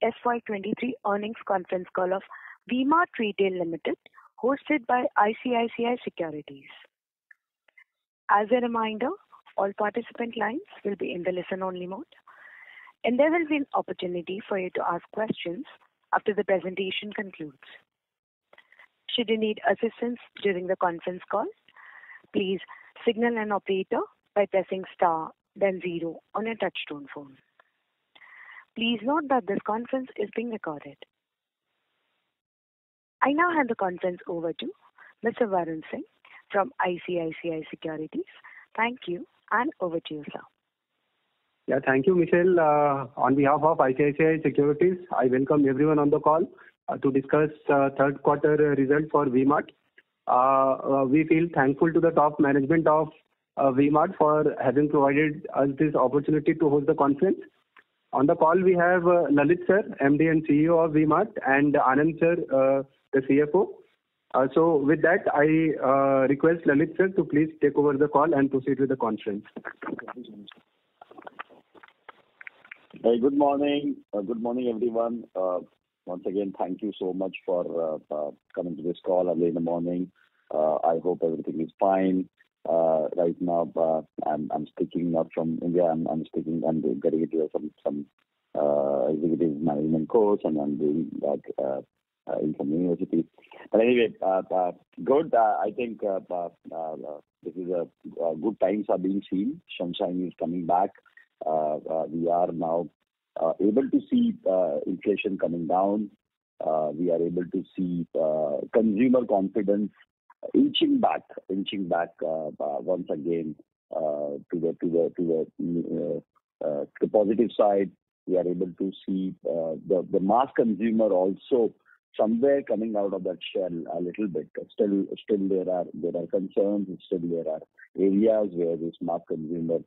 Q3FY23 earnings conference call of V-Mart Retail Limited, hosted by ICICI Securities. As a reminder, all participant lines will be in the listen-only mode, and there will be an opportunity for you to ask questions after the presentation concludes. Should you need assistance during the conference call, please signal an operator by pressing star, then 0 on your touchtone phone. Please note that this conference is being recorded. I now hand the conference over to Mr. Varun Singh from ICICI Securities. Thank you, and over to you, sir. Yeah, thank you, Michelle. On behalf of ICICI Securities, I welcome everyone on the call to discuss third quarter result for V-Mart. We feel thankful to the top management of V-Mart for having provided us this opportunity to host the conference. On the call, we have Lalit sir, MD and CEO of V-Mart, and Anand sir, the CFO. So with that, I request Lalit sir to please take over the call and proceed with the conference. Hey, good morning. Good morning, everyone. Once again, thank you so much for coming to this call early in the morning. I hope everything is fine. Right now, I'm speaking not from India. I'm getting into some executive management course, and I'm doing that in some university. But anyway, good. I think this is a good times are being seen. Sunshine is coming back. We are now able to see inflation coming down. We are able to see consumer confidence inching back once again to the positive side. We are able to see the mass consumer also somewhere coming out of that shell a little bit. Still there are concerns. Still there are areas where this mass consumer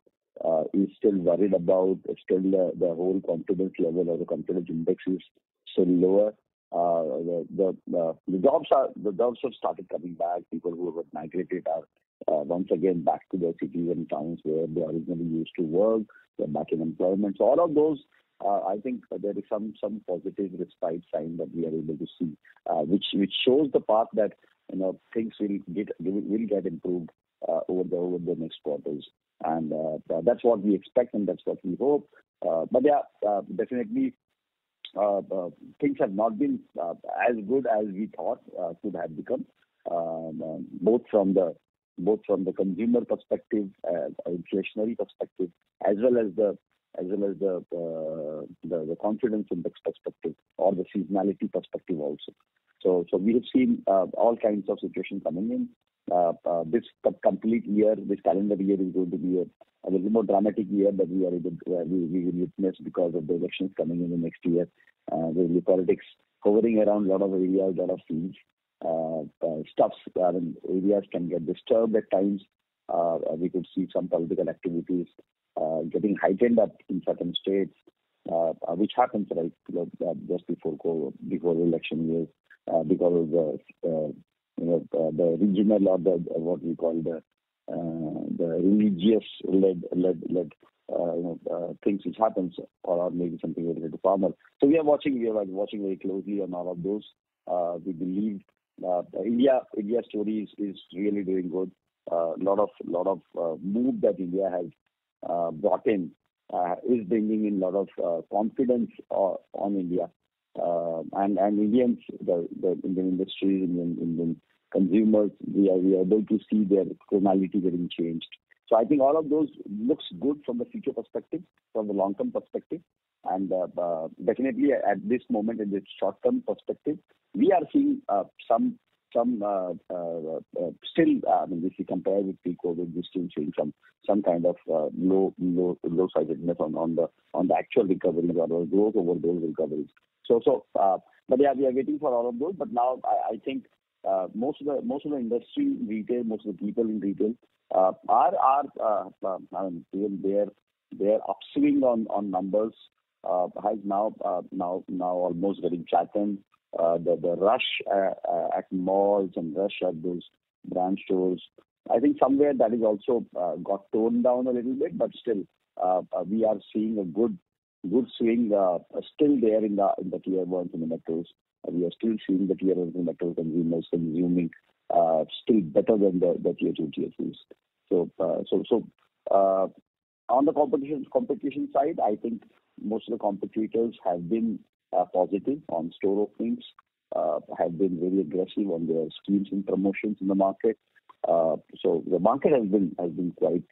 is still worried about. Still the whole confidence level or the confidence index is still lower. The jobs have started coming back. People who have migrated are once again back to their cities and towns where they originally used to work. They're back in employment. So all of those, I think there is some positive respite sign that we are able to see, which shows the path that things will get improved over the next quarters, and that's what we expect and that's what we hope. But yeah, definitely. Things have not been as good as we thought could have become, both from the consumer perspective, inflationary perspective, as well as the confidence index perspective or the seasonality perspective also. So we have seen all kinds of situations coming in. This complete year, this calendar year is going to be a little more dramatic year that we will witness because of the elections coming in the next year. There will be politics hovering around a lot of areas, a lot of fields. Areas can get disturbed at times. We could see some political activities getting heightened up in certain states, which happens just before the election years because of the regional or the what we call the religious led things which happens, or maybe something related to farmer. So we are watching very closely on all of those. We believe India story is really doing good. Lot of move that India has brought in is bringing in a lot of confidence on India. And Indians, the Indian industry, Indian consumers, we are able to see their tonality getting changed. So I think all of those looks good from the future perspective, from the long-term perspective, and definitely at this moment in the short-term perspective, we are seeing some still. If you compare with pre-COVID, we're still seeing some kind of low-sidedness on the actual recoveries or the growth over those recoveries. But yeah, we are waiting for all of those. But now I think most of the industry in retail, most of the people in retail even their upswing on numbers has now almost getting flattened. The rush at malls and rush at those brand stores, I think somewhere that is also got toned down a little bit, but still we are seeing a good good swing still there in the tier ones and the metros. We are still seeing the tier ones and metro consumers consuming still better than the tier 2, tier 3s. On the competition side, I think most of the competitors have been positive on store openings, have been very aggressive on their schemes and promotions in the market. So the market has been quite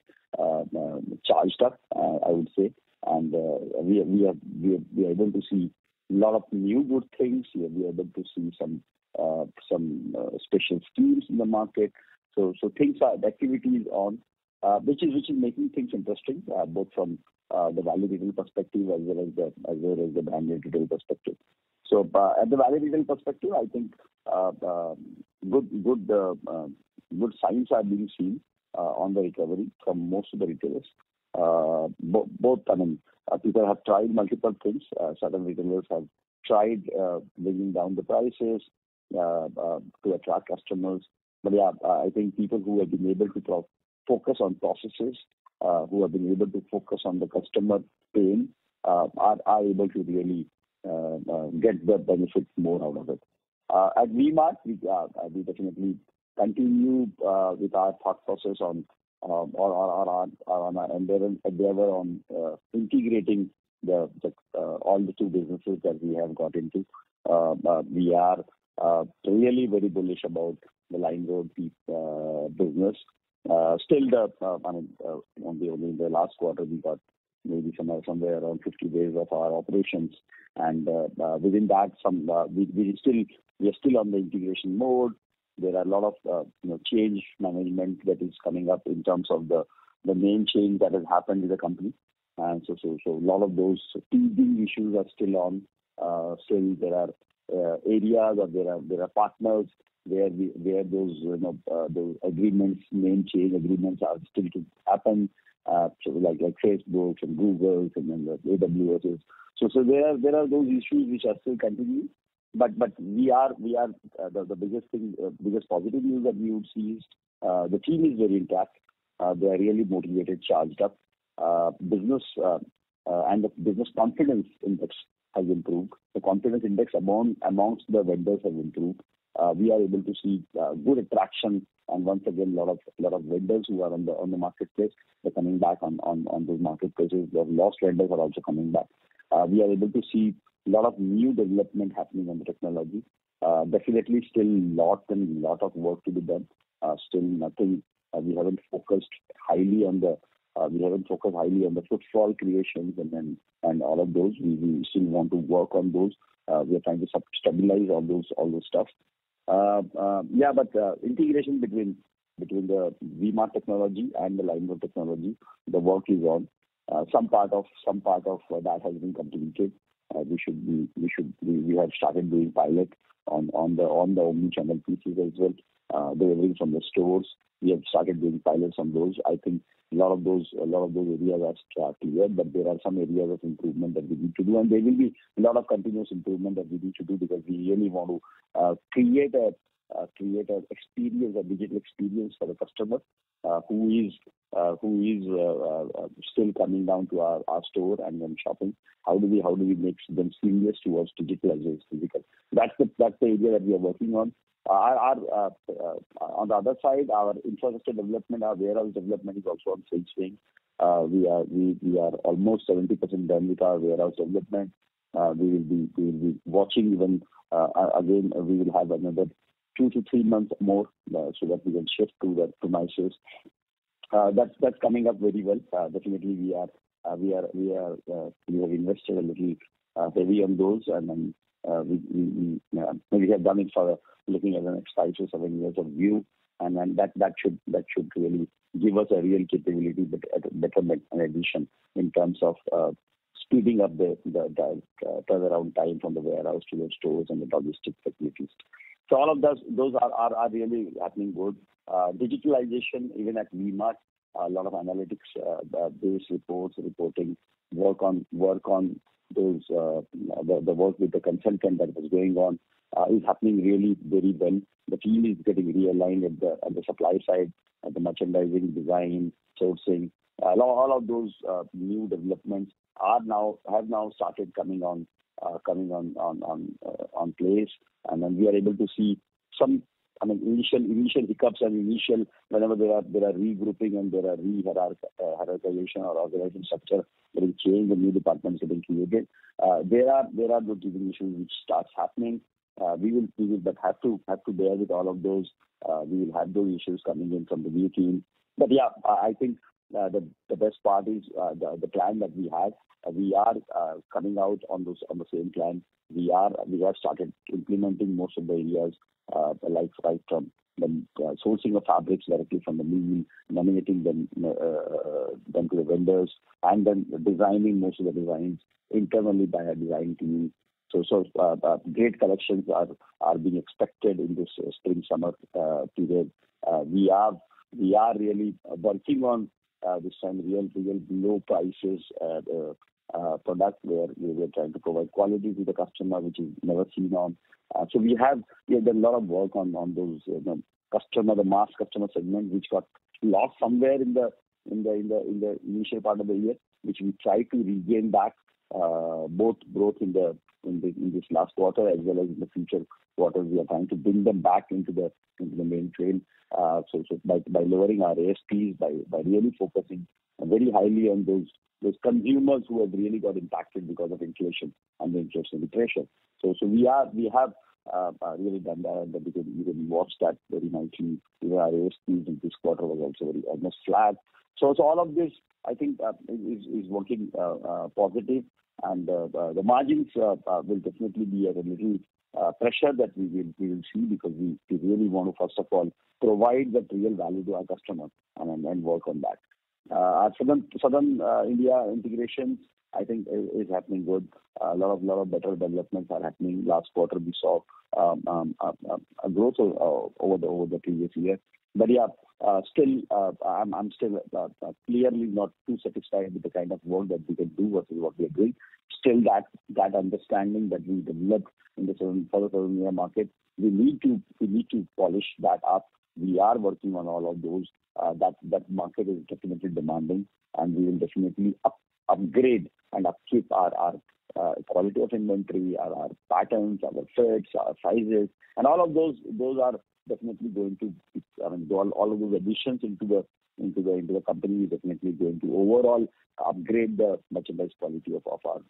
charged up, I would say, and we are able to see a lot of new good things. We are able to see some special schemes in the market. So the activity is on, which is making things interesting, both from the value retail perspective as well as the branded retail perspective. So at the value retail perspective, I think good signs are being seen on the recovery from most of the retailers. Both, I mean, people have tried multiple things. Certain retailers have tried bringing down the prices to attract customers. But yeah, I think people who have been able to focus on processes, who have been able to focus on the customer pain, are able to really get the benefit more out of it. At V-Mart, we definitely continue with our thought process on our endeavor on integrating all the two businesses that we have got into. We are really very bullish about the LimeRoad business. Still, only in the last quarter we got maybe somewhere around 50 days of our operations, and within that, we are still on the integration mode. There are a lot of change management that is coming up in terms of the main change that has happened with the company, and so a lot of those teething issues are still on. Still, there are areas or there are partners where those agreements, main change agreements, are still to happen. So like Facebook and Google and then the AWSs. So there are those issues which are still continuing. But we are the biggest positive news that we would see is the team is very intact. They are really motivated, charged up. Business and the business confidence index has improved. The confidence index amongst the vendors has improved. We are able to see good attraction, and once again, lot of vendors who are on the marketplace, they're coming back on those marketplaces. The lost vendors are also coming back. We are able to see a lot of new development happening on the technology. Definitely still lot of work to be done. Still nothing. We haven't focused highly on the footfall creations and all of those. We still want to work on those. We are trying to stabilize all those stuff. But integration between the V-Mart technology and the LimeRoad technology, the work is on. Some part of that has been completed. We have started doing pilot on the omni-channel pieces as well. Delivering from the stores, we have started doing pilots on those. I think a lot of those areas are clear, but there are some areas of improvement that we need to do, and there will be a lot of continuous improvement that we need to do, because we really want to create a experience, a digital experience for the customer who is still coming down to our store and then shopping. How do we make them seamless towards digital as well as physical? That's the area that we are working on. On the other side, our infrastructure development, our warehouse development is also on full swing. We are almost 70% done with our warehouse development. We will be watching even again. We will have another 2 to 3 months more so that we can shift to the premises. That's coming up very well. Definitely, we have invested a little heavy on those, and then we have done it for looking at the next 5 to 7 years of view, and then that should really give us a real capability, but a betterment and addition in terms of speeding up the turnaround time from the warehouse to the stores and the logistics facilities. So all of those are really happening good. Digitalization, even at V-Mart, a lot of analytics based reporting, work on those the work with the consultant that was going on is happening really very well. The team is getting realigned at the supply side, at the merchandising, design, sourcing. All of those new developments have now started coming on place, and then we are able to see some, initial hiccups and whenever there are regrouping and there are hierarchization or organization structure getting changed, the new departments getting created. There are those issues which starts happening. We will but have to bear with all of those. We will have those issues coming in from the new team. But yeah, I think the best part is the plan that we had. We are coming out on the same plan. We have started implementing most of the areas, like right from the sourcing of fabrics directly from the mill, nominating them to the vendors, and then designing most of the designs internally by a design team. So great collections are being expected in this spring summer period. We are really working on this time real low prices product where we are trying to provide quality to the customer which is never seen on. So we have done a lot of work on those the mass customer segment which got lost somewhere in the initial part of the year, which we try to regain back both in this last quarter as well as in the future quarters. We are trying to bring them back into the main trail. So by lowering our ASPs, by really focusing very highly on those consumers who have really got impacted because of inflation and the inflationary pressure. So we have really done that, and you can watch that very nicely. Even our ASPs in this quarter was also almost flat. So all of this, I think, is working positive, and the margins will definitely be at a little pressure that we will see, because we really want to first of all provide that real value to our customer and work on that. Our southern India integration, I think, is happening good. A lot of better developments are happening. Last quarter we saw a growth over the previous year. But yeah, still I'm still clearly not too satisfied with the kind of work that we can do versus what we are doing. Still that understanding that we developed in the southern India market, we need to polish that up. We are working on all of those. That market is definitely demanding, and we will definitely upgrade and upkeep our quality of inventory, our patterns, our fits, our sizes, and all of those are definitely going to, all of those additions into the company is definitely going to overall upgrade the merchandise quality of our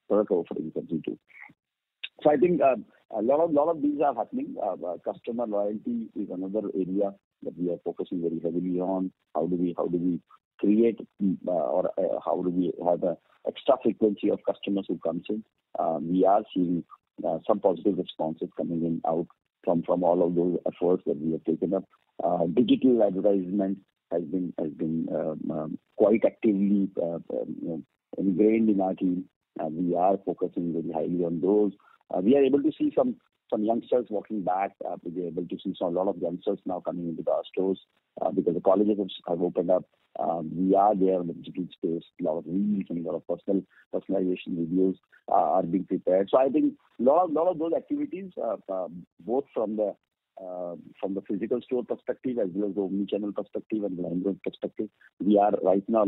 product offerings as we do. So I think a lot of these are happening. Customer loyalty is another area that we are focusing very heavily on. How do we create or how do we have a extra frequency of customers who comes in? We are seeing some positive responses coming in out from all of those efforts that we have taken up. Digital advertisement has been quite actively ingrained in our team, and we are focusing very highly on those. We are able to see some youngsters walking back. We are able to see a lot of youngsters now coming into our stores because the colleges have opened up. We are there in the digital space. A lot of reels and a lot of personalization videos are being prepared. So I think a lot of those activities, both from the physical store perspective as well as the omnichannel perspective and the LimeRoad perspective, we are right now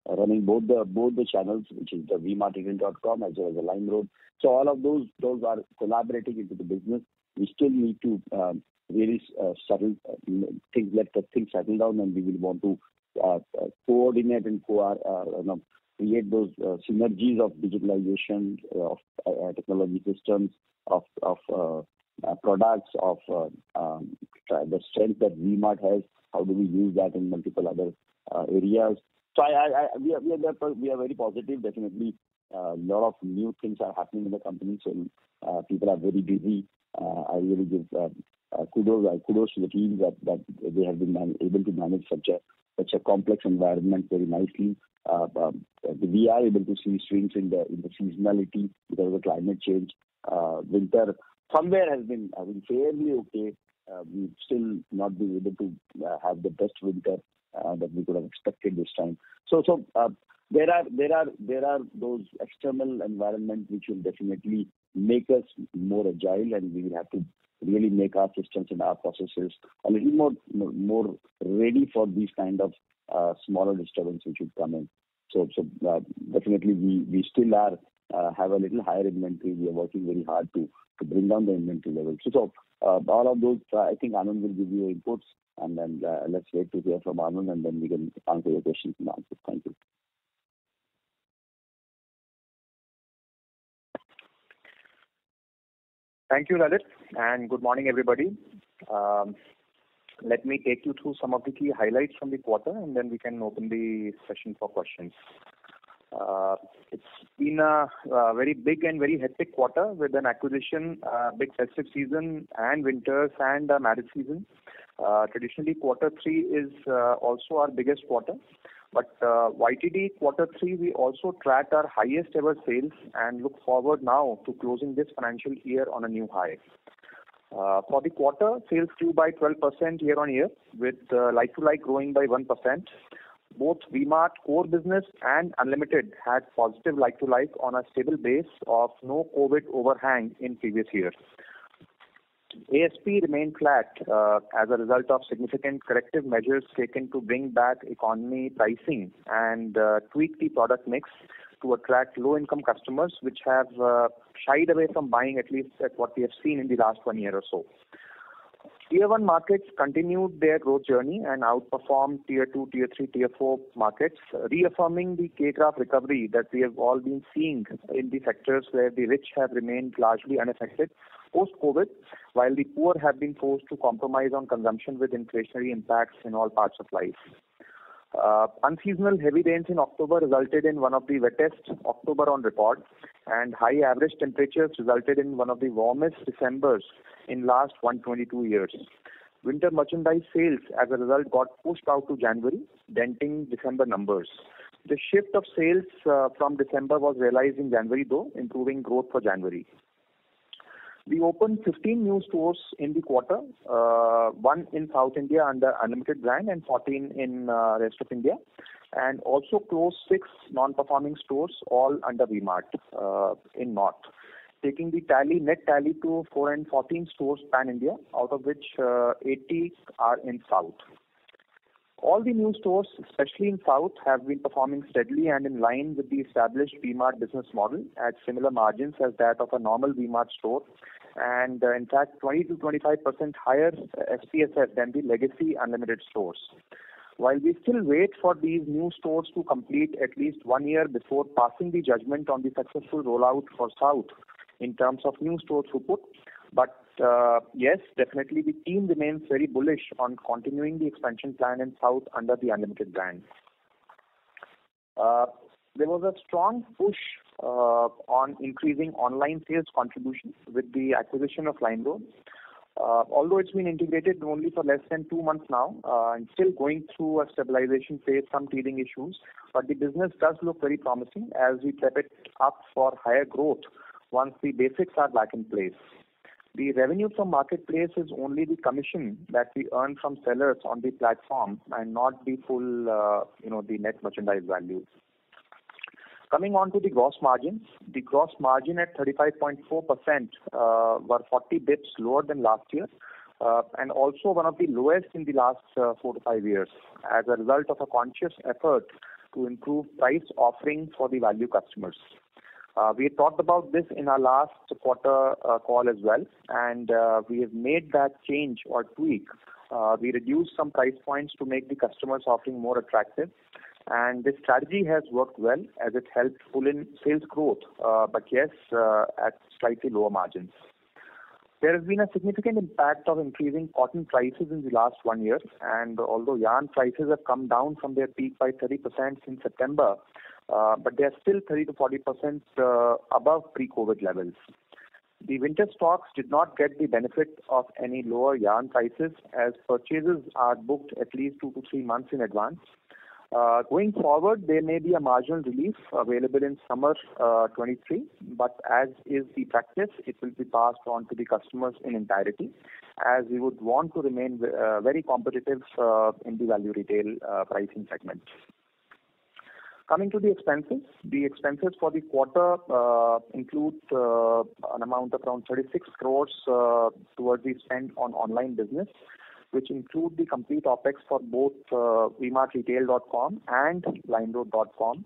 running both the channels, which is the V-Mart.com as well as the LimeRoad. So all of those are collaborating into the business. We still need to really let the things settle down, and we will want to coordinate and create those synergies of digitalization, of technology systems, of products, of the strength that V-Mart has. How do we use that in multiple other areas? So we are very positive. Definitely, a lot of new things are happening in the company. So people are very busy. I really give kudos to the team that they have been able to manage such a complex environment very nicely. We are able to see swings in the seasonality because of the climate change. Winter somewhere has been fairly okay. We've still not been able to have the best winter that we could have expected this time. So there are those external environment which will definitely make us more agile, and we will have to really make our systems and our processes a little more ready for these kind of smaller disturbance which would come in. So definitely we still have a little higher inventory. We are working very hard to bring down the inventory levels. So all of those, I think Anand will give you inputs, and then let's wait to hear from Anand, and then we can answer your questions and answers. Thank you. Thank you, Lalit, and good morning, everybody. Let me take you through some of the key highlights from the quarter, and then we can open the session for questions. It's been a very big and very hectic quarter with an acquisition, big festive season, and winters and marriage season. Traditionally, quarter 3 is also our biggest quarter. But YTD quarter 3, we also tracked our highest ever sales and look forward now to closing this financial year on a new high. For the quarter, sales grew by 12% year on year, with like-to-like growing by 1%. Both V-Mart core business and Unlimited had positive like-to-like on a stable base of no COVID overhang in previous years. ASP remained flat as a result of significant corrective measures taken to bring back economy pricing and tweak the product mix to attract low-income customers, which have shied away from buying, at least at what we have seen in the last 1 year or so. Tier 1 markets continued their growth journey and outperformed Tier 2, Tier 3, Tier 4 markets, reaffirming the K-graph recovery that we have all been seeing in the sectors where the rich have remained largely unaffected post-COVID, while the poor have been forced to compromise on consumption with inflationary impacts in all parts of life. Unseasonal heavy rains in October resulted in one of the wettest October on record, and high average temperatures resulted in one of the warmest Decembers in last 122 years. Winter merchandise sales as a result got pushed out to January, denting December numbers. The shift of sales from December was realized in January though, improving growth for January. We opened 15 new stores in the quarter, 1 in South India under Unlimited brand and 14 in rest of India, and also closed 6 non-performing stores, all under V-Mart in North, taking the net tally to 414 stores pan-India, out of which 80 are in South. All the new stores, especially in South, have been performing steadily and in line with the established V-Mart business model at similar margins as that of a normal V-Mart store, and in fact 20 to 25% higher SPSF than the legacy Unlimited stores. While we still wait for these new stores to complete at least 1 year before passing the judgment on the successful rollout for South in terms of new store throughput, but yes, definitely the team remains very bullish on continuing the expansion plan in South under the Unlimited brand. There was a strong push on increasing online sales contribution with the acquisition of LimeRoad. Although it's been integrated only for less than 2 months now, and still going through a stabilization phase, some teething issues, but the business does look very promising as we prep it up for higher growth once the basics are back in place. The revenue from marketplace is only the commission that we earn from sellers on the platform and not the full, the net merchandise value. Coming on to the gross margins, the gross margin at 35.4% were 40 bits lower than last year, and also one of the lowest in the last 4 to 5 years as a result of a conscious effort to improve price offering for the value customers. We had talked about this in our last quarter call as well, and we have made that change or tweak. We reduced some price points to make the customers offering more attractive, and this strategy has worked well as it helped pull in sales growth, but yes, at slightly lower margins. There has been a significant impact of increasing cotton prices in the last 1 year, and although yarn prices have come down from their peak by 30% since September, but they are still 30 to 40% above pre-COVID levels. The winter stocks did not get the benefit of any lower yarn prices as purchases are booked at least 2 to 3 months in advance. Going forward, there may be a marginal relief available in summer 23, but as is the practice, it will be passed on to the customers in entirety, as we would want to remain very competitive in the value retail pricing segment. Coming to the expenses for the quarter include an amount of around 36 crores towards the spend on online business, which include the complete OPEX for both vmartretail.com and limeroad.com.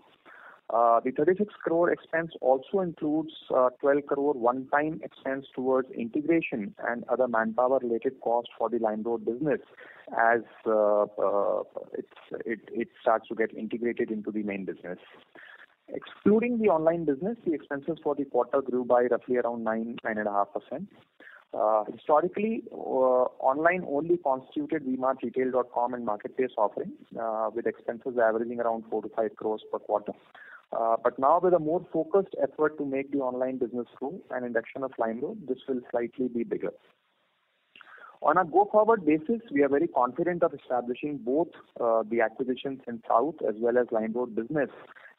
The 36 crore expense also includes 12 crore one-time expense towards integration and other manpower-related costs for the Limeroad business as it starts to get integrated into the main business. Excluding the online business, the expenses for the quarter grew by roughly around 9.5%. Historically, online only constituted vmartretail.com and marketplace offerings, with expenses averaging around 4 to 5 crores per quarter. But now with a more focused effort to make the online business grow and induction of Limeroad, this will slightly be bigger. On a go-forward basis, we are very confident of establishing both the acquisitions in South as well as Limeroad business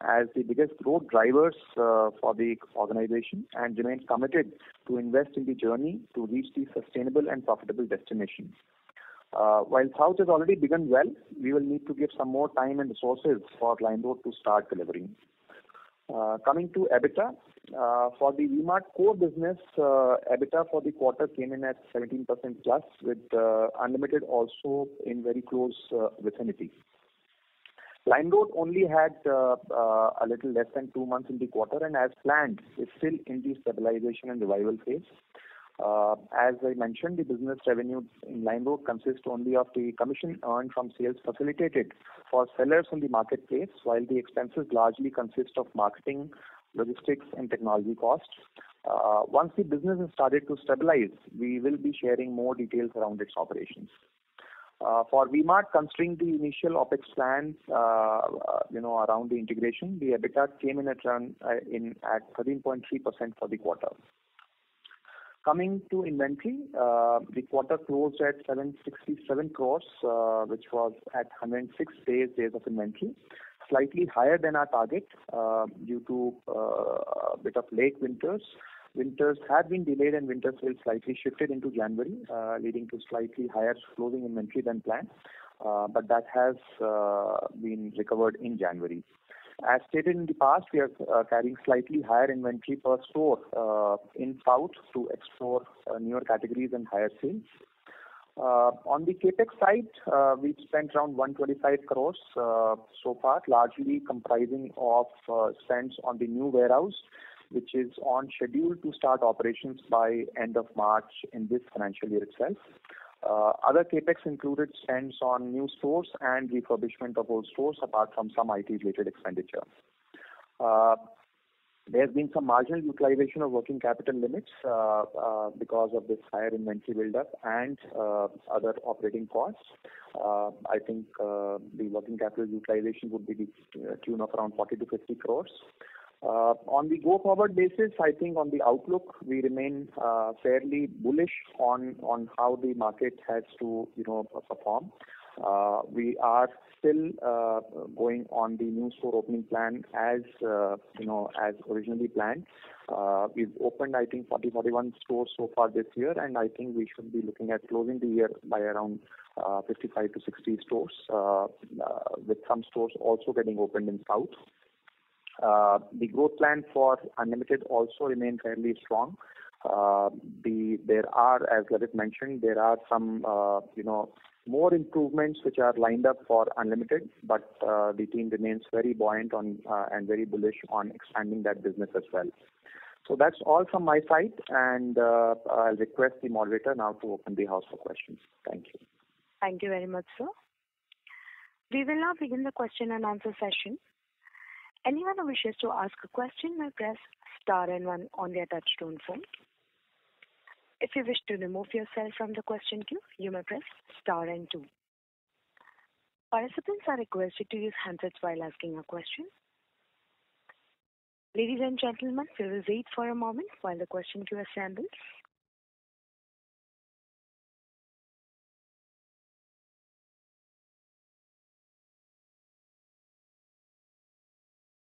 as the biggest growth drivers for the organization, and remain committed to invest in the journey to reach the sustainable and profitable destination. While South has already begun well, we will need to give some more time and resources for Limeroad to start delivering. Coming to EBITDA, for the V-Mart core business, EBITDA for the quarter came in at 17% plus, with Unlimited also in very close vicinity. Limeroad only had a little less than 2 months in the quarter, and as planned, is still in the stabilization and revival phase. As I mentioned, the business revenue in Limeroad consists only of the commission earned from sales facilitated for sellers in the marketplace, while the expenses largely consist of marketing, logistics, and technology costs. Once the business has started to stabilize, we will be sharing more details around its operations. For V-Mart, considering the initial OPEX plans, around the integration, the EBITDA came in at 13.3% for the quarter. Coming to inventory, the quarter closed at 767 crores, which was at 106 days of inventory, slightly higher than our target due to a bit of late winters. Winters have been delayed and winter sales slightly shifted into January, leading to slightly higher closing inventory than planned, but that has been recovered in January. As stated in the past, we are carrying slightly higher inventory per store in South to explore newer categories and higher sales. On the capex side, we've spent around 125 crores so far, largely comprising of spends on the new warehouse, which is on schedule to start operations by end of March in this financial year itself. Other capex included spends on new stores and refurbishment of old stores, apart from some IT-related expenditure. There has been some marginal utilization of working capital limits because of this higher inventory build-up and other operating costs. I think the working capital utilization would be the tune of around 40 to 50 crores. On the go-forward basis, I think on the outlook, we remain fairly bullish on how the market has to, perform. We are still going on the new store opening plan as originally planned. We've opened, I think, 41 stores so far this year, and I think we should be looking at closing the year by around 55 to 60 stores, with some stores also getting opened in South. The growth plan for Unlimited also remains fairly strong. There are, as Lalit mentioned, there are some, more improvements which are lined up for Unlimited, but the team remains very buoyant on and very bullish on expanding that business as well. So that's all from my side, and I'll request the moderator now to open the house for questions. Thank you. Thank you very much, sir. We will now begin the question and answer session. Anyone who wishes to ask a question may press star and one on their touchtone phone. If you wish to remove yourself from the question queue, you may press star and two. Participants are requested to use handsets while asking a question. Ladies and gentlemen, we will wait for a moment while the question queue assembles.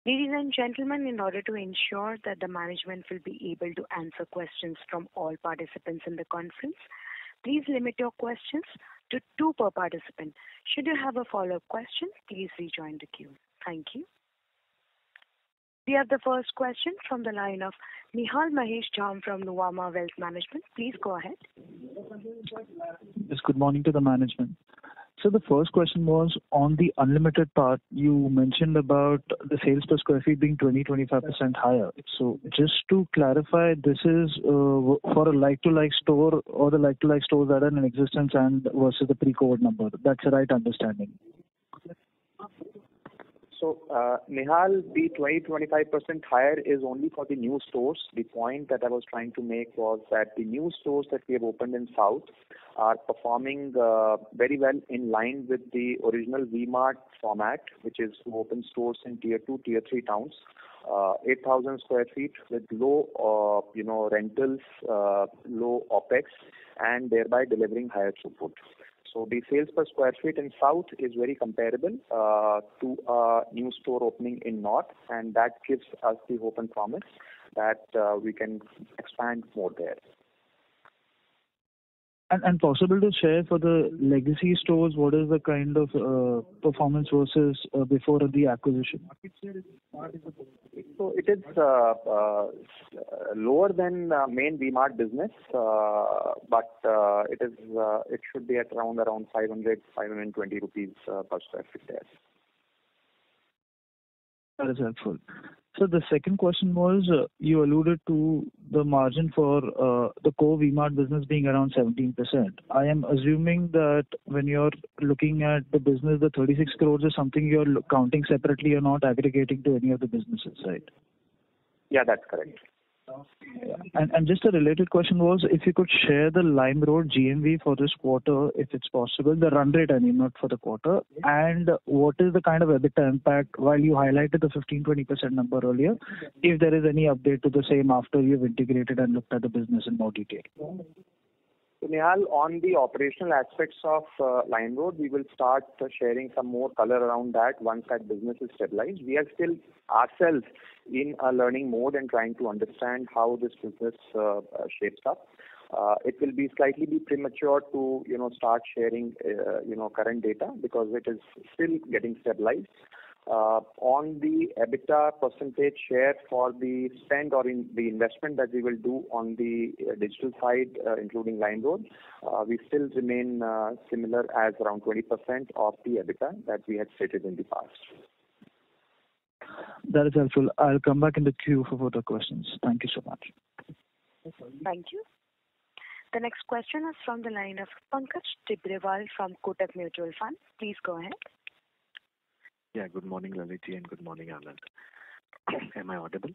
Ladies and gentlemen, in order to ensure that the management will be able to answer questions from all participants in the conference, please limit your questions to 2 per participant. Should you have a follow-up question, please rejoin the queue. Thank you. We have the first question from the line of Nihal Mahesh Jham from Nuvama Wealth Management. Please go ahead. Yes, good morning to the management. So the first question was on the unlimited part. You mentioned about the sales per square feet being 20-25% higher. So just to clarify, this is for a like-to-like store or the like-to-like stores that are in existence and versus the pre-COVID number. That's the right understanding. So, Nihal, the 20-25% higher is only for the new stores. The point that I was trying to make was that the new stores that we have opened in South are performing very well in line with the original V-Mart format, which is to open stores in Tier 2, Tier 3 towns. 8,000 square feet with low, rentals, low OPEX, and thereby delivering higher throughput. So the sales per square feet in South is very comparable to a new store opening in North, and that gives us the hope and promise that we can expand more there. And possible to share for the legacy stores, what is the kind of performance versus before the acquisition? So it is lower than main V-Mart business, but it should be at around 500-520 rupees per square feet there. That is helpful. So the second question was, you alluded to the margin for the core V-Mart business being around 17%. I am assuming that when you're looking at the business, the 36 crores is something you're counting separately, you're not aggregating to any of the businesses, right? Yeah, that's correct. Yeah. And just a related question was, if you could share the LimeRoad GMV for this quarter, if it's possible, the run rate, I mean, not for the quarter, and what is the kind of EBITDA impact, while you highlighted the 15-20% number earlier, if there is any update to the same after you've integrated and looked at the business in more detail. So, Nihal, on the operational aspects of LimeRoad, we will start sharing some more color around that once that business is stabilized. We are still ourselves in a learning mode and trying to understand how this business shapes up. It will be slightly premature to start sharing current data because it is still getting stabilized. On the EBITDA percentage share for the spend or in the investment that we will do on the digital side, including LimeRoad, we still remain similar as around 20% of the EBITDA that we had stated in the past. That is helpful. I'll come back in the queue for further questions. Thank you so much. Thank you. The next question is from the line of Pankaj Tibrewal from Kotak Mutual Fund. Please go ahead. Yeah, good morning, Lalitji, and good morning, Anand. Am I audible?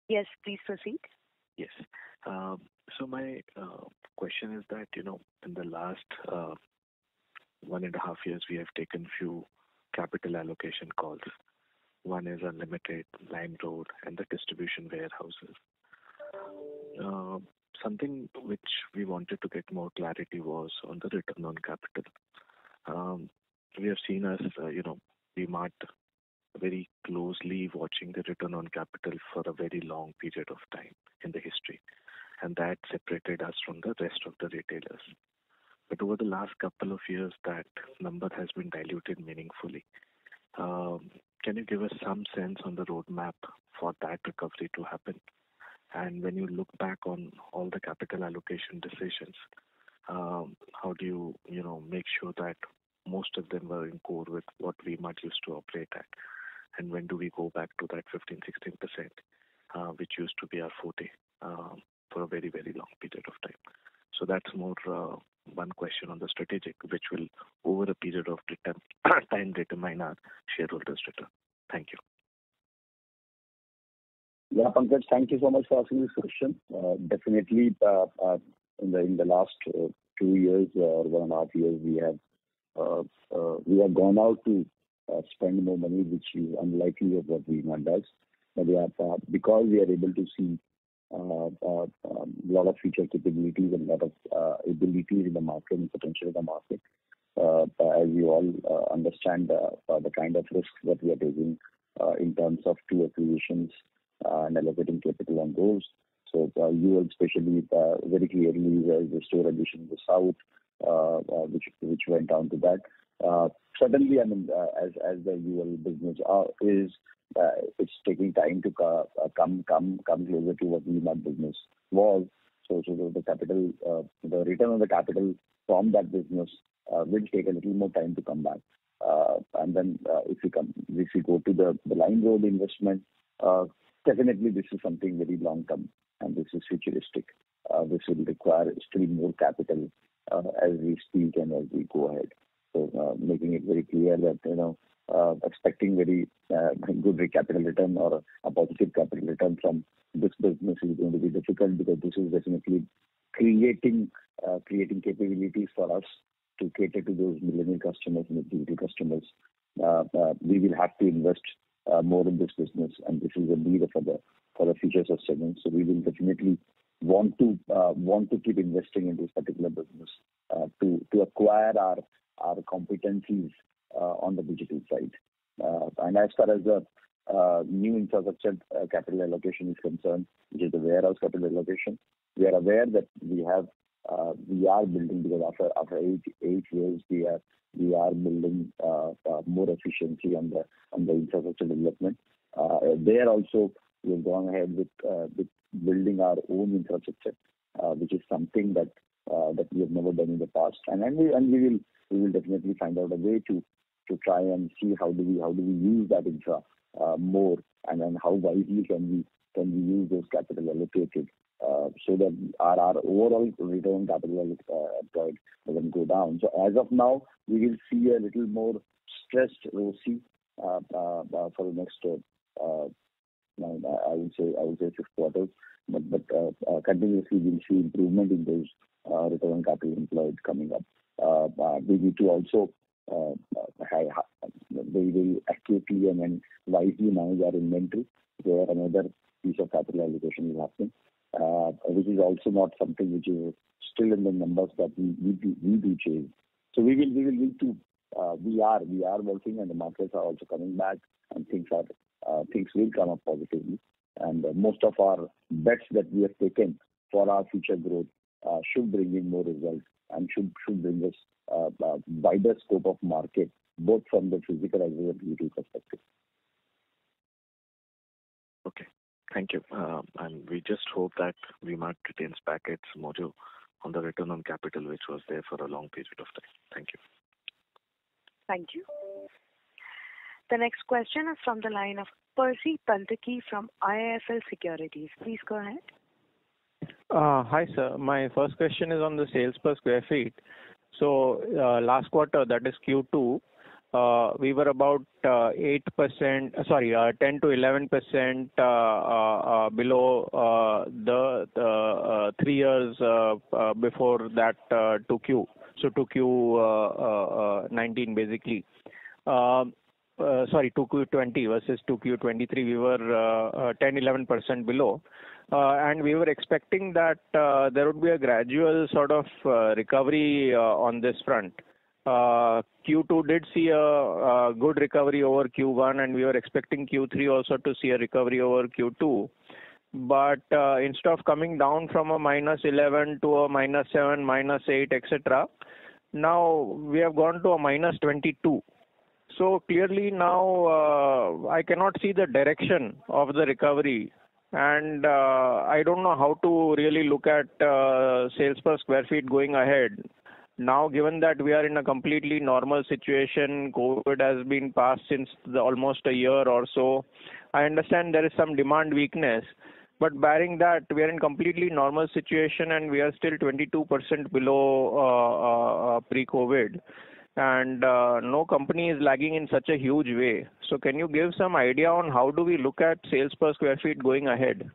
Yes, please proceed. Yes. So my question is that, in the last 1.5 years, we have taken few capital allocation calls. One is Unlimited, LimeRoad, and the distribution warehouses. Something which we wanted to get more clarity was on the return on capital. We have seen us, V-Mart very closely watching the return on capital for a very long period of time in the history. And that separated us from the rest of the retailers. But over the last couple of years, that number has been diluted meaningfully. Can you give us some sense on the roadmap for that recovery to happen? And when you look back on all the capital allocation decisions, how do you, make sure that most of them were in core with what V-Mart used to operate at? And when do we go back to that 15-16%, which used to be our forte for a very, very long period of time? So that's more one question on the strategic, which will, over a period of time, determine our shareholders' return. Thank you. Yeah, Pankaj, thank you so much for asking this question. Definitely, in the last 2 years or 1.5 years, we have gone out to spend more money, which is unlikely of what V-Mart does. But because we are able to see a lot of future capabilities and a lot of abilities in the market and potential in the market, as you all understand the kind of risks that we are taking in terms of 2 acquisitions and allocating capital on those. So you especially very clearly the store addition in the South, which went down to that. Suddenly, I mean, as the UL business is, it's taking time to come closer to what V-Mart business was. So the capital, the return on the capital from that business will take a little more time to come back. And then if we go to the line road investment, definitely this is something very long term, and this is futuristic. This will require still more capital as we speak and as we go ahead. So making it very clear that expecting very good capital return or a positive capital return from this business is going to be difficult, because this is definitely creating capabilities for us to cater to those millennial customers and the digital customers. We will have to invest more in this business, and this is a need for the future sustenance. So we will definitely want to keep investing in this particular business to acquire our competencies on the digital side. And as far as the new infrastructure capital allocation is concerned, which is the warehouse capital allocation, we are aware that we are building, because after 8 years we are building more efficiency on the infrastructure development. There also we have gone ahead with building our own infrastructure, which is something that we have never done in the past, and we will definitely find out a way to try and see how do we use that infra more, and then how wisely can we use those capital allocated so that our overall return on capital employed doesn't go down. So as of now, we will see a little more stressed ROCE for the next I would say 6 quarters, but continuously we'll see improvement in those return on capital employed coming up. We need to also very accurately and wisely manage our inventory, where another piece of capital allocation is happening, which is also not something which is still in the numbers that we do change. So we will need to we are working, and the markets are also coming back, and things will come up positively, and most of our bets that we have taken for our future growth should bring in more results, and should bring us wider scope of market, both from the physical as well as digital perspective. Okay, thank you. And we just hope that V-Mart retains back its mojo on the return on capital, which was there for a long period of time. Thank you. Thank you. The next question is from the line of Percy Panthaki from IIFL Securities. Please go ahead. Hi, sir. My first question is on the sales per square feet. So last quarter, that is Q2, we were about 10 to 11% below the 3 years before that 2Q. So 2Q19 basically. 2Q20 versus 2Q23, we were 10-11% below. And we were expecting that there would be a gradual sort of recovery on this front. Q2 did see a good recovery over Q1, and we were expecting Q3 also to see a recovery over Q2. But instead of coming down from a -11 to a -7, -8, etc., now we have gone to a -22. So clearly now I cannot see the direction of the recovery, and I don't know how to really look at sales per square feet going ahead. Now, given that we are in a completely normal situation, COVID has been passed since almost a year or so. I understand there is some demand weakness, but barring that, we are in completely normal situation, and we are still 22% below pre-COVID. And no company is lagging in such a huge way. So can you give some idea on how do we look at sales per square feet going ahead?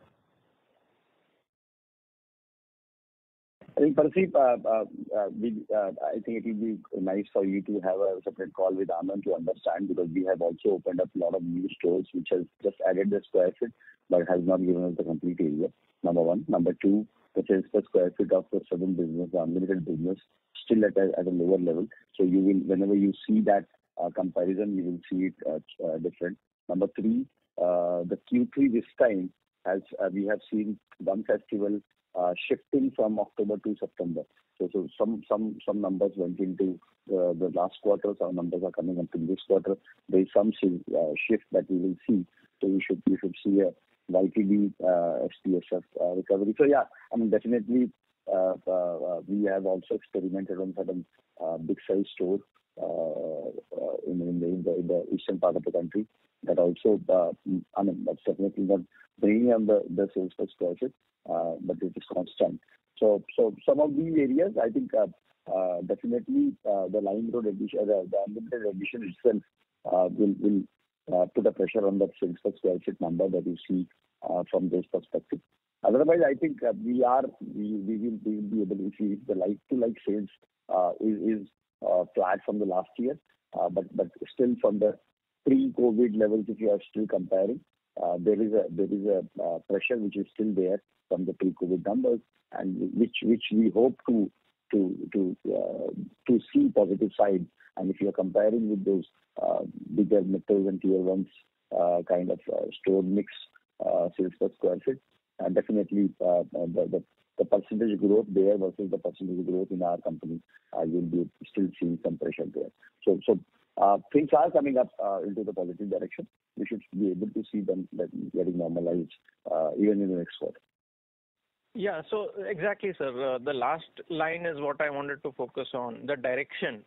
I think, Percy, I think it will be nice for you to have a separate call with Anand to understand, because we have also opened up a lot of new stores which has just added the square feet, but has not given us the complete area. Number one. Number two, the sales per square feet of the southern business, the unlimited business, still at a lower level. So you will, whenever you see that comparison, you will see it different. Number three, the Q3 this time as we have seen one festival shifting from October to September. So some numbers went into the last quarter, some numbers are coming up in this quarter. There is some shift that we will see. So you should see a YTD SPSF recovery. So yeah, I mean definitely we have also experimented on certain big size stores in the eastern part of the country. That also, I mean, that's definitely not bringing on the sales per square feet, but it is constant. So some of these areas, I think definitely the line road addition, the unlimited addition itself will put a pressure on that sales per square feet number that you see from this perspective. Otherwise, I think we will be able to see the like-to-like sales is flat from the last year, but still from the pre-COVID levels, if you are still comparing, there is a pressure which is still there from the pre-COVID numbers, and which we hope to see positive side. And if you are comparing with those bigger metros and tier ones kind of store mix sales per square feet, definitely the percentage growth there versus the percentage growth in our company, you'll be still seeing some pressure there. So things are coming up into the positive direction. We should be able to see them getting normalized even in the next quarter. Yeah, so exactly, sir. The last line is what I wanted to focus on, the direction.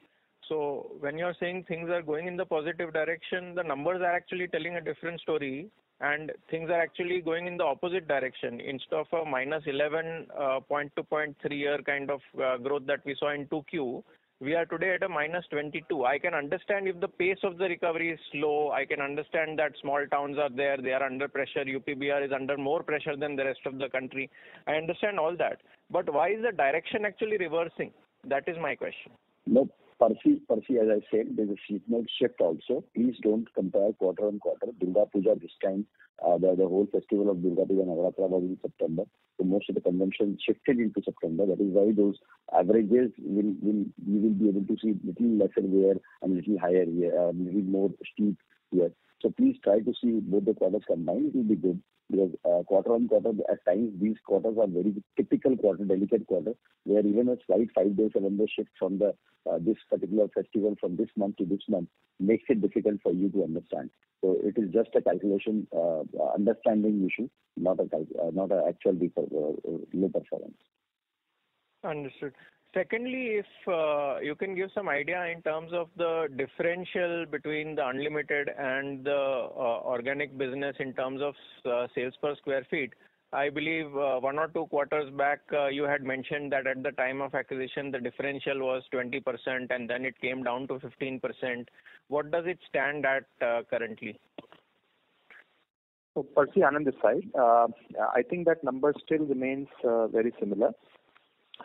So when you're saying things are going in the positive direction, the numbers are actually telling a different story, and things are actually going in the opposite direction. Instead of a minus 11 point to 0.3 year kind of growth that we saw in 2Q, we are today at a minus 22. I can understand if the pace of the recovery is slow. I can understand that small towns are there. They are under pressure. UPBR is under more pressure than the rest of the country. I understand all that. But why is the direction actually reversing? That is my question. No, Percy, as I said, there's a seasonal shift also. Please don't compare quarter on quarter. Durga Puja this time, the whole festival of Durga Puja Navratra was in September. So most of the convention shifted into September. That is why those averages you will be able to see little lesser there and little higher here, little more steep here. So please try to see both the quarters combined. It will be good, because quarter on quarter, at times these quarters are very typical quarter, delicate quarter, where even a slight 5 days calendar shift from the this particular festival from this month to this month makes it difficult for you to understand. So it is just a calculation, understanding issue, not an actual low performance. Understood. Secondly, if you can give some idea in terms of the differential between the unlimited and the organic business in terms of sales per square feet. I believe 1 or 2 quarters back you had mentioned that at the time of acquisition the differential was 20% and then it came down to 15%. What does it stand at currently? So Percy, Anand this side. I think that number still remains very similar.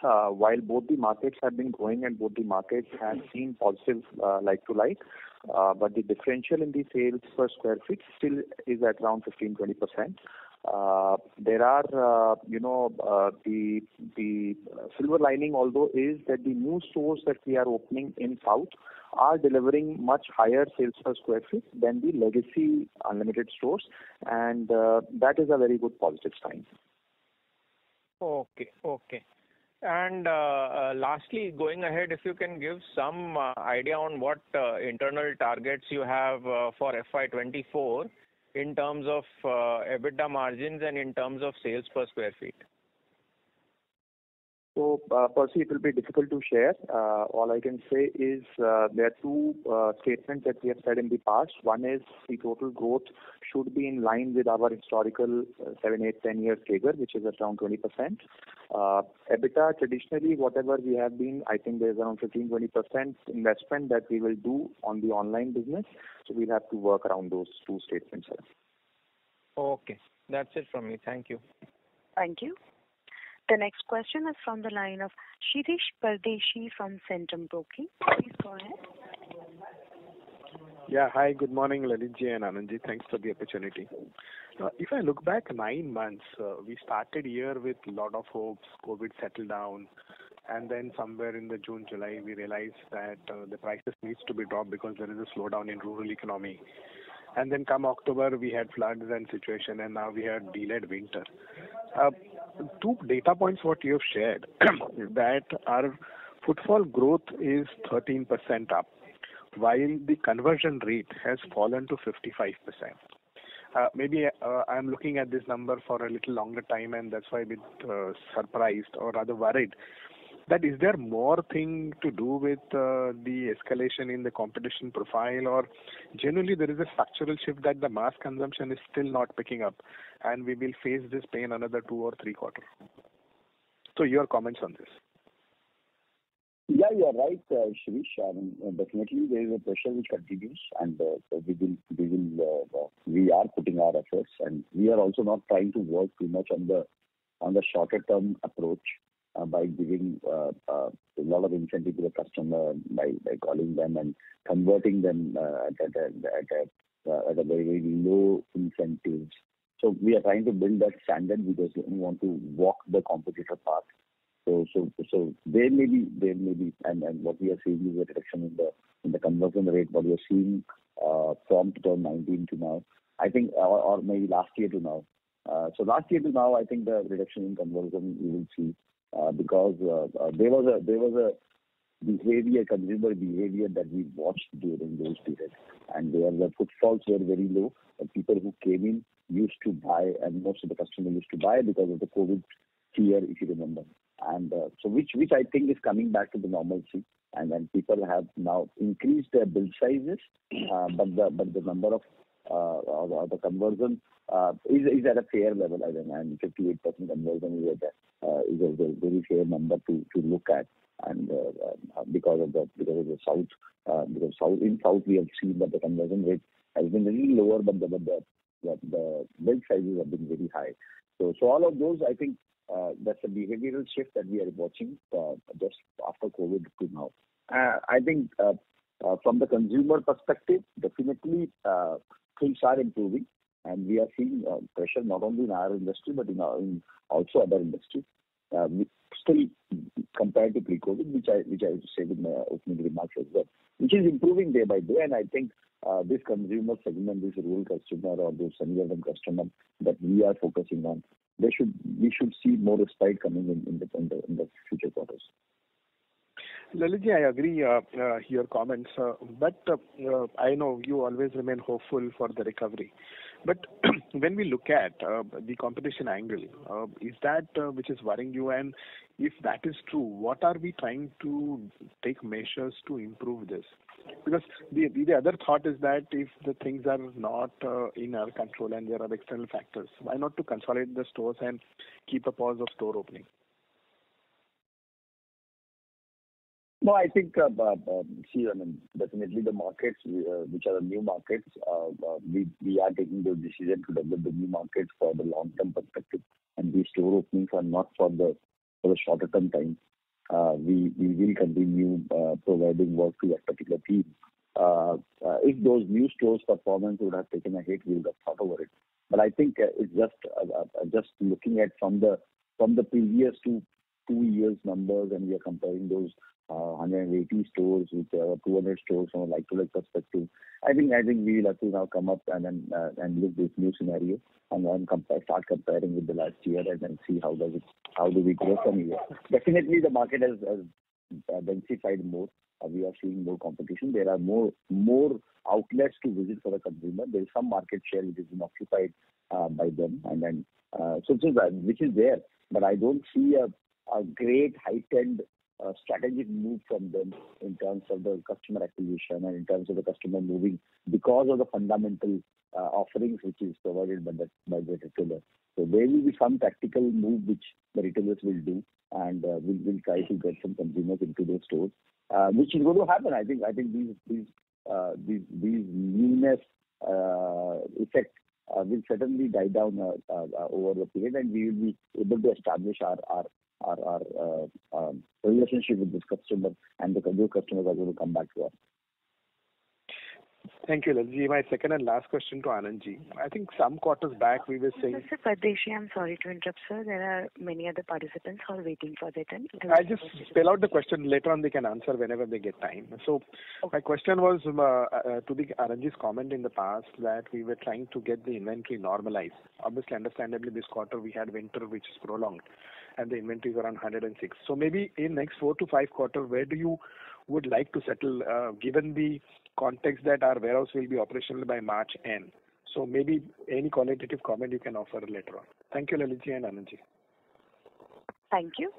While both the markets have been growing and both the markets have seen positive like-to-like, but the differential in the sales per square feet still is at around 15-20%. There are, the silver lining, although, is that the new stores that we are opening in South are delivering much higher sales per square feet than the legacy unlimited stores, and that is a very good positive sign. Okay. And lastly, going ahead, if you can give some idea on what internal targets you have for FY24 in terms of EBITDA margins and in terms of sales per square feet. So, Percy, it will be difficult to share. All I can say is there are 2 statements that we have said in the past. One is the total growth should be in line with our historical 7, 8, 10 years CAGR, which is around 20%. EBITDA, traditionally, whatever we have been, I think there's around 15-20% investment that we will do on the online business. So we'll have to work around those 2 statements. Okay. That's it from me. Thank you. Thank you. The next question is from the line of Shirish Pardeshi from Centrum Broking. Please go ahead. Yeah, hi, good morning, Lalitji and Anandji. Thanks for the opportunity. If I look back 9 months, we started year with a lot of hopes, COVID settled down, and then somewhere in the June, July, we realized that the prices needs to be dropped because there is a slowdown in rural economy. And then come October, we had floods and situation, and now we had delayed winter. Two data points what you have shared, that our footfall growth is 13% up, while the conversion rate has fallen to 55%. Maybe I'm looking at this number for a little longer time, and that's why I'm a bit surprised or rather worried. That is there more thing to do with the escalation in the competition profile, or generally there is a structural shift that the mass consumption is still not picking up, and we will face this pain another 2 or 3 quarters? So your comments on this? Yeah, you're right, Shirish. Definitely there is a pressure which continues, and we are putting our efforts, and we are also not trying to work too much on the shorter term approach by giving a lot of incentive to the customer by calling them and converting them at a very, very low incentives. So we are trying to build that standard because we don't want to walk the competitor path. So there may be, and what we are seeing is a reduction in the conversion rate. What we are seeing from 2019 to now, I think, or maybe last year to now. So last year to now, I think the reduction in conversion you will see because there was a behavior, consumer behavior that we watched during those periods, and where the footfalls were very low. And people who came in used to buy, and most of the customers used to buy because of the COVID fear, if you remember. And so which I think is coming back to the normalcy, and then people have now increased their bill sizes, but the number of the conversion is at a fair level, I think, and 58% conversion is a very fair number to look at, and because of the south, in south we have seen that the conversion rate has been a little lower, but the bill sizes have been very high. So all of those, I think. That's a behavioral shift that we are watching just after COVID to now. I think from the consumer perspective, definitely things are improving, and we are seeing pressure not only in our industry but in also other industries. Still compared to pre-COVID, which I said in my opening remarks as well, which is improving day by day, and I think this consumer segment, this rural customer or this semi-urban customer that we are focusing on, we should see more respite coming in the future quarters. Lalitji, I agree your comments, but I know you always remain hopeful for the recovery. But when we look at the competition angle, is that which is worrying you? And if that is true, what are we trying to take measures to improve this? Because the other thought is that if the things are not in our control and there are external factors, why not to consolidate the stores and keep a pause of store opening? No, I think, definitely the markets, which are the new markets, we are taking the decision to develop the new markets for the long-term perspective, and these store openings are not for the shorter-term time. We will continue providing work to a particular team. If those new stores' performance would have taken a hit, we would have thought over it. But I think it's just looking at from the previous 2 years numbers, and we are comparing those 180 stores with 200 stores from a like-to-like perspective. I think we will have to now come up and look this new scenario and then start comparing with the last year and then see how do we grow from here. Definitely, the market has densified more. We are seeing more competition. There are more outlets to visit for the consumer. There is some market share which is been occupied by them, and then which is there. But I don't see a great heightened strategic move from them in terms of the customer acquisition and in terms of the customer moving because of the fundamental offerings which is provided by the retailer. So there will be some tactical move which the retailers will do, and will try to get some consumers into their stores, which is going to happen. I think these newness effect will certainly die down over the period, and we will be able to establish our relationship with this customer, and those customers are going to come back to us. Thank you, Lalji. My second and last question to Anandji. I think some quarters back we were saying. Mr. Pardeshi, I'm sorry to interrupt, sir. There are many other participants who are waiting for their turn. I'll just spell out the question. Later on they can answer whenever they get time. So my question was to the Anandji's comment in the past that we were trying to get the inventory normalized. Obviously, understandably, this quarter we had winter which is prolonged and the inventory is around 106. So maybe in next 4 to 5 quarters, where do you would like to settle given the context that our warehouse will be operational by March end? So maybe any qualitative comment you can offer later on. Thank you, Lalitji and Anandji. Thank you.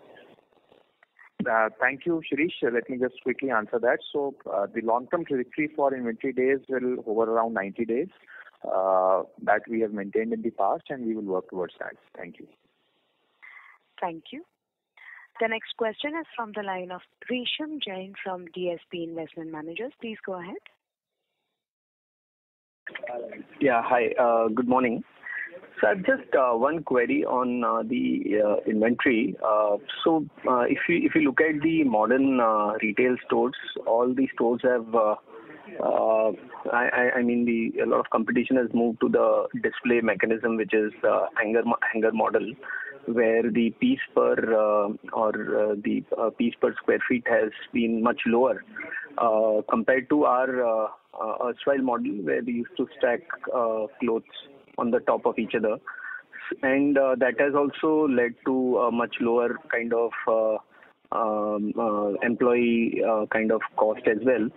Thank you, Shirish. Let me just quickly answer that. So the long-term trajectory for inventory days will hover around 90 days that we have maintained in the past, and we will work towards that. Thank you. Thank you. The next question is from the line of Resham Jain from DSP Investment Managers. Please go ahead. Yeah, hi. Good morning. So just one query on the inventory. So if you look at the modern retail stores, all the stores have I mean a lot of competition has moved to the display mechanism, which is hanger model, where the piece per piece per square feet has been much lower compared to our erstwhile model, where we used to stack clothes on the top of each other, and that has also led to a much lower kind of employee kind of cost as well.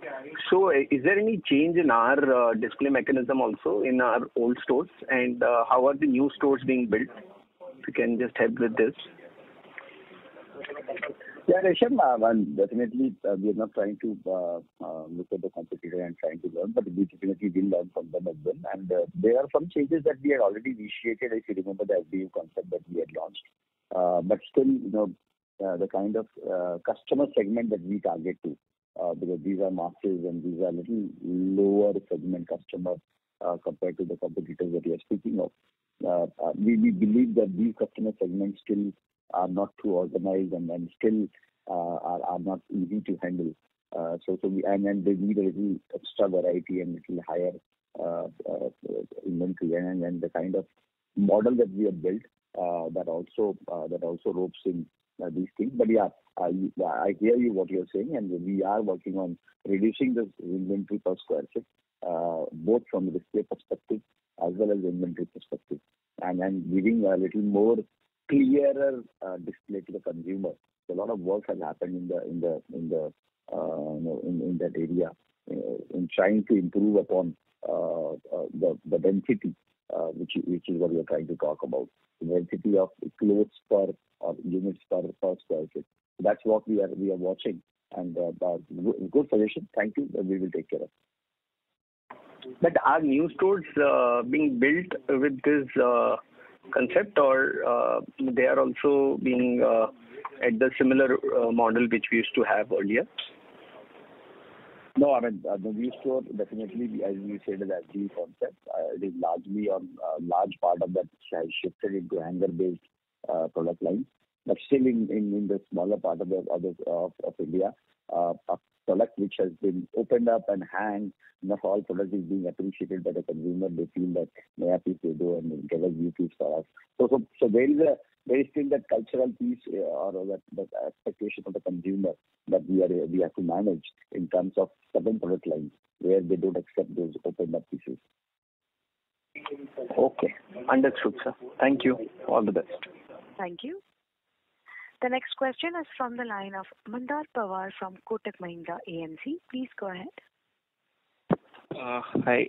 So is there any change in our display mechanism also in our old stores, and how are the new stores being built? If you can just help with this. Yeah, Resham, well, definitely we are not trying to look at the competitor and trying to learn, but we definitely will learn from them as well. And there are some changes that we had already initiated, if you remember the SBU concept that we had launched. But still, the kind of customer segment that we target to, because these are masses and these are little lower segment customers compared to the competitors that we are speaking of. We believe that these customer segments still are not too organized and still are not easy to handle. So and they need a little extra variety and little higher inventory, and the kind of model that we have built that also ropes in these things. But yeah, I hear you what you're saying, and we are working on reducing the inventory per square feet, both from the display perspective as well as the inventory perspective, and giving a little more clearer display to the consumer. So a lot of work has happened in that area in trying to improve upon the density, which is what we are trying to talk about. The density of clothes per or units per square feet. That's what we are watching, and good suggestion. Thank you. We will take care of. But are new stores being built with this concept, or they are also being at the similar model which we used to have earlier? No, I mean the new store definitely, as you said, is SBU concept. It is largely on large part of that has shifted into hanger-based product lines, but still in the smaller part of India, a product which has been opened up and hanged. Not all product is being appreciated by the consumer. They feel that naya piece they do and get a new piece for us. So there is still that cultural piece or that expectation of the consumer that we have to manage in terms of certain product lines where they don't accept those opened up pieces. Okay, understood, sir. Thank you. All the best. Thank you. The next question is from the line of Mandar Pawar from Kotak Mahindra AMC. Please go ahead. Hi.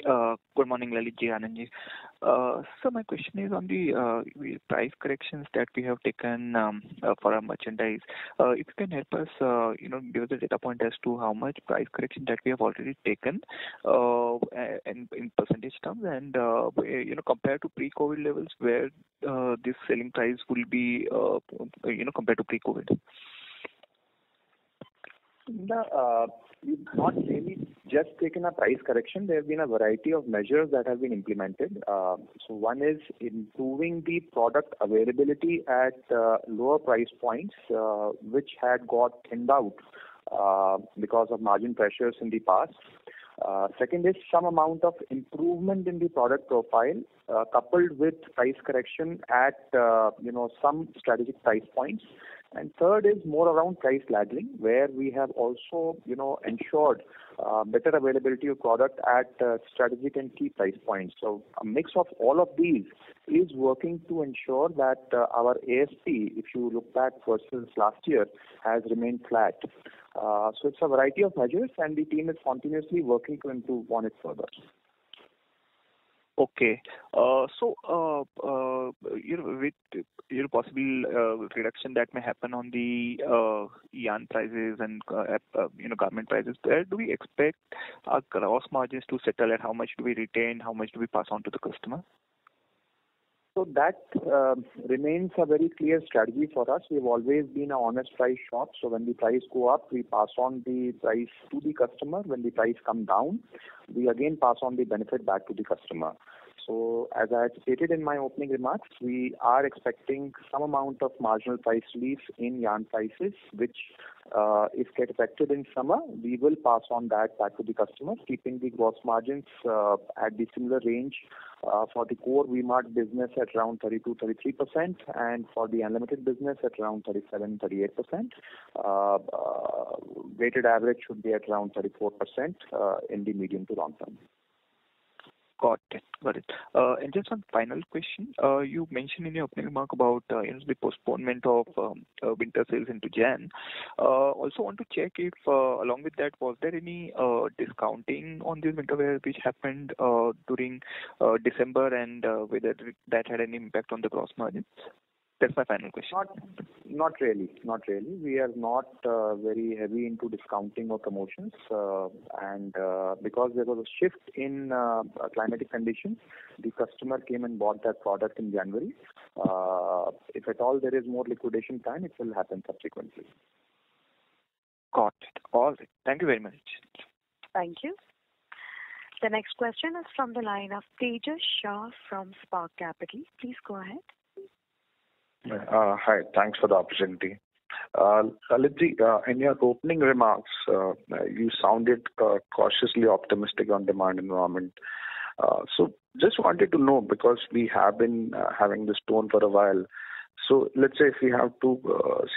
Good morning, Lalitji, Anandji. So my question is on the price corrections that we have taken for our merchandise. If you can help us, give us a data point as to how much price correction that we have already taken, in percentage terms, and compared to pre-COVID levels, where this selling price will be, compared to pre-COVID. We've not really just taken a price correction. There have been a variety of measures that have been implemented. So one is improving the product availability at lower price points, which had got thinned out because of margin pressures in the past. Second is some amount of improvement in the product profile, coupled with price correction at some strategic price points. And third is more around price lagging, where we have also ensured better availability of product at strategic and key price points. So a mix of all of these is working to ensure that our ASP, if you look back versus last year, has remained flat. So it's a variety of measures, and the team is continuously working to improve on it further. Okay. With possible reduction that may happen on the yarn prices and garment prices, where do we expect our gross margins to settle at? How much do we retain? How much do we pass on to the customer? So that remains a very clear strategy for us. We've always been an honest price shop. So when the price go up, we pass on the price to the customer. When the price come down, we again pass on the benefit back to the customer. So as I had stated in my opening remarks, we are expecting some amount of marginal price relief in yarn prices, which if get affected in summer, we will pass on that back to the customer, keeping the gross margins at the similar range for the core V-Mart business at around 32-33%, and for the unlimited business at around 37-38%. Weighted average should be at around 34% in the medium to long term. Got it. And just one final question. You mentioned in your opening remark about the postponement of winter sales into Jan. Also want to check if along with that, was there any discounting on this winter wear which happened during December, and whether that had any impact on the gross margins? That's my final question. Not really. We are not very heavy into discounting or promotions, and because there was a shift in climatic conditions, the customer came and bought that product in January. If at all there is more liquidation time, it will happen subsequently. Got it. All right. Thank you very much. Thank you. The next question is from the line of Tejas Shah from Spark Capital. Please go ahead. Hi, thanks for the opportunity. Lalitji, in your opening remarks, you sounded cautiously optimistic on demand environment. So just wanted to know, because we have been having this tone for a while. So let's say if we have to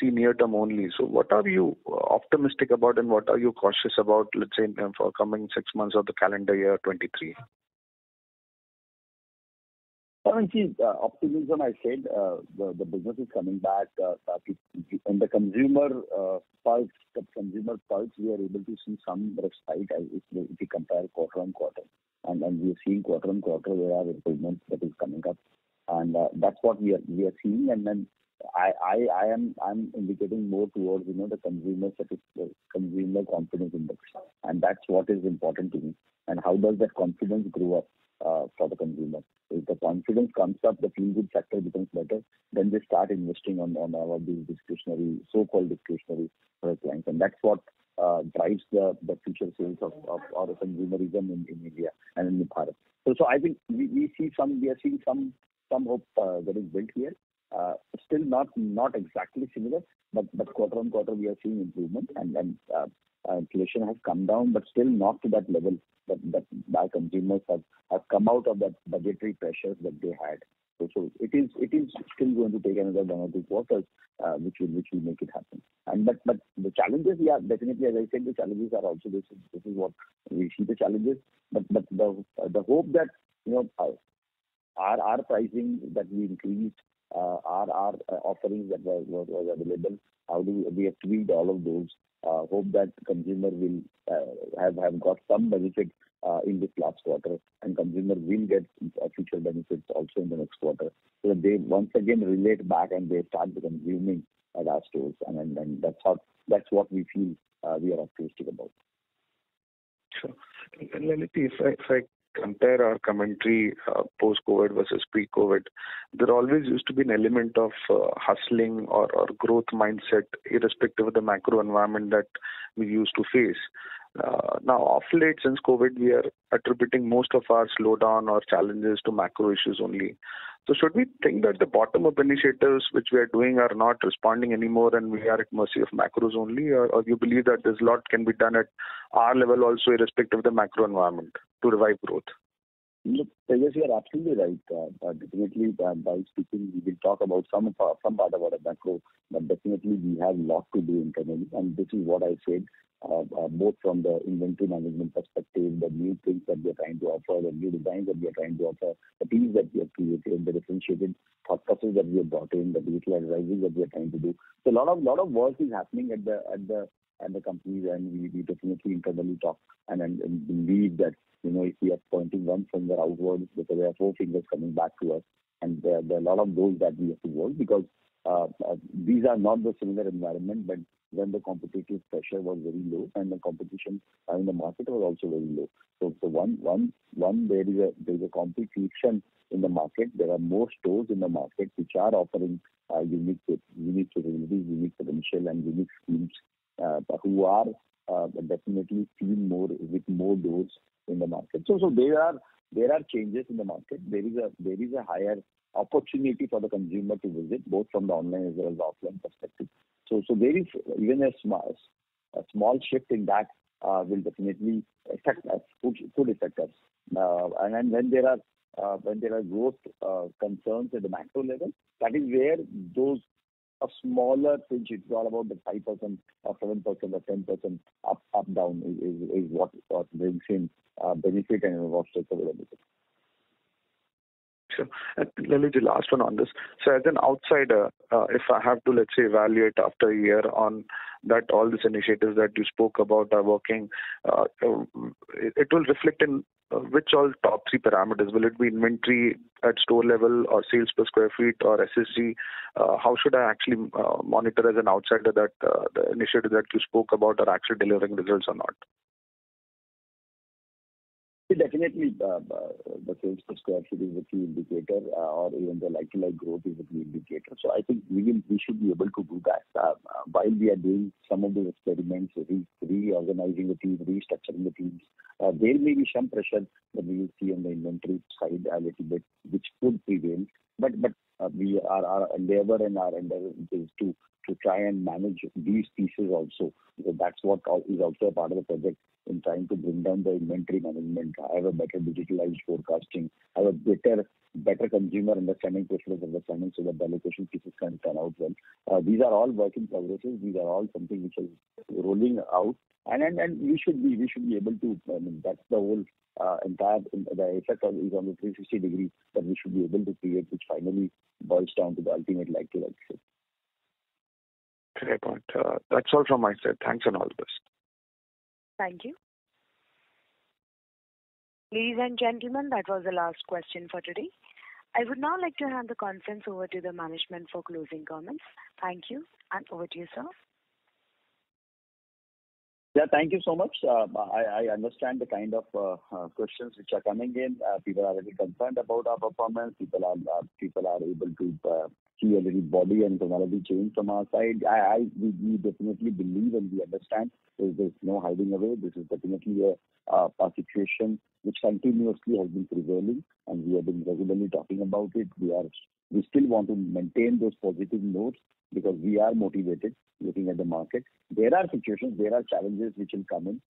see near term only, so what are you optimistic about and what are you cautious about, let's say, for coming 6 months of the calendar year 23? Optimism, I said, the business is coming back. In the consumer pulse, we are able to see some respite if we compare quarter on quarter. And we are seeing quarter on quarter there are improvements that is coming up. And that's what we are seeing. And then I'm indicating more towards, the consumer confidence index. And that's what is important to me. And how does that confidence grow up for the consumer? If the confidence comes up, the feel-good factor becomes better, then they start investing on our these discretionary, so-called discretionary product lines. And that's what drives the future sales of our consumerism in India and in Bharat. So I think we are seeing some hope that is built here. Still not exactly similar, but quarter on quarter we are seeing improvement, and inflation has come down, but still not to that level that our consumers have come out of that budgetary pressures that they had. So it is still going to take another 1 or 2 quarters, which will make it happen. And but the challenges, definitely, as I said, the challenges are also this is what we see the challenges. But the hope that our pricing that we increased, our offerings that was available, how do we have tweaked all of those. Hope that consumer will have got some benefit in this last quarter, and consumer will get future benefits also in the next quarter, so that they once again relate back and they start consuming at our stores, and that's what we feel we are optimistic about. Sure. Lalitji, if I compare our commentary post-COVID versus pre-COVID, there always used to be an element of hustling or growth mindset, irrespective of the macro environment that we used to face. Now, of late, since COVID, we are attributing most of our slowdown or challenges to macro issues only. So should we think that the bottom-up initiatives which we are doing are not responding anymore and we are at mercy of macros only, or you believe that there's a lot can be done at our level also irrespective of the macro environment to revive growth? Look, Tejas, you are absolutely right. Definitely, by speaking, we will talk about some part about the macro, but definitely we have a lot to do internally, and this is what I said, both from the inventory management perspective, the new things that we are trying to offer, the new designs that we are trying to offer, the teams that we have created, the differentiated thought process that we have brought in, the digital advising that we are trying to do. So a lot of work is happening at the companies, and we definitely internally talk and believe that, if we are pointing one finger outwards, because there are four fingers coming back to us, and there are a lot of those that we have to work, because these are not the similar environment, but when the competitive pressure was very low and the competition in the market was also very low. So there is a competition in the market. There are more stores in the market which are offering unique capabilities, unique potential, and unique schemes, who are definitely seen more with more doors in the market. So there are changes in the market. There is a higher opportunity for the consumer to visit, both from the online as well as the offline perspective. So there is even a small shift in that will definitely affect us, could affect us. And when there are growth concerns at the macro level, that is where those a smaller pinch, it's all about the 5% or 7% or 10% up down is what brings in benefit and what takes away benefit. Sure. And Lalit, the last one on this. So as an outsider, if I have to, let's say, evaluate after a year on that all these initiatives that you spoke about are working, it will reflect in which all top three parameters? Will it be inventory at store level or sales per square feet or SSG? How should I actually monitor as an outsider that the initiatives that you spoke about are actually delivering results or not? Definitely, the sales per square feet is a key indicator, or even the like-to-like growth is a key indicator. So I think we should be able to do that while we are doing some of those experiments, reorganizing the team, restructuring the teams. There may be some pressure that we will see on the inventory side a little bit, which could prevail. But we our endeavor is to try and manage these pieces also. So that's what is also a part of the project, in trying to bring down the inventory management, have a better digitalized forecasting, have a better consumer understanding, customer understanding, so that the allocation pieces can turn out well. These are all work in progresses. These are all something which is rolling out, and we should be able to. I mean, that's the whole entire the effect is on the 360 degree that we should be able to create, which finally boils down to the ultimate like-to-like. Fair point. That's all from my side. Thanks and all the best. Thank you. Ladies and gentlemen, that was the last question for today. I would now like to hand the conference over to the management for closing comments. Thank you, and over to you, sir. Yeah, thank you so much. I understand the kind of questions which are coming in. People are very concerned about our performance. People are able to see a little body and tonality change from our side. We definitely believe and we understand there's no hiding away. This is definitely a situation which continuously has been prevailing, and we have been regularly talking about it. We still want to maintain those positive notes, because we are motivated looking at the market. There are situations, there are challenges which will come in.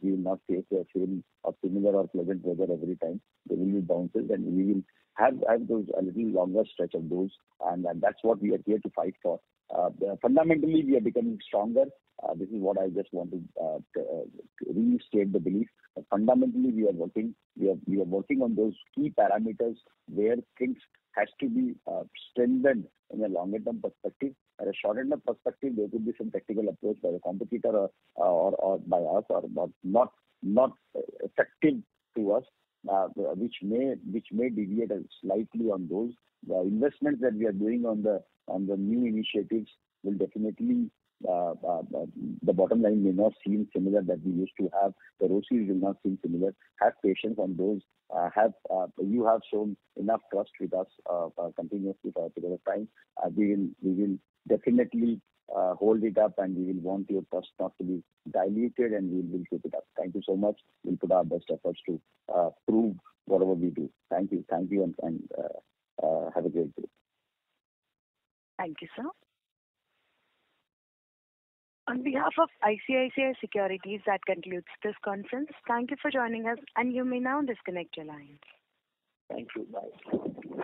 We will not face the same or similar or pleasant weather every time. There will be bounces, and we will have those a little longer stretch of those, and that's what we are here to fight for. Fundamentally, we are becoming stronger. This is what I just want to restate the belief. Fundamentally, we are working. We are working on those key parameters where things has to be strengthened in a longer term perspective. At a shorter term perspective, there could be some tactical approach by the competitor or by us, or not effective to us, which may deviate slightly on those. The investments that we are doing on the new initiatives will definitely, the bottom line may not seem similar that we used to have. The ROCEs will not seem similar. Have patience on those. You have shown enough trust with us continuously for a period of time. We will definitely hold it up, and we will want your trust not to be diluted, and we will keep it up. Thank you so much. We'll put our best efforts to prove whatever we do. Thank you, and have a great day. Thank you, sir. On behalf of ICICI Securities, that concludes this conference. Thank you for joining us, and you may now disconnect your lines. Thank you. Bye.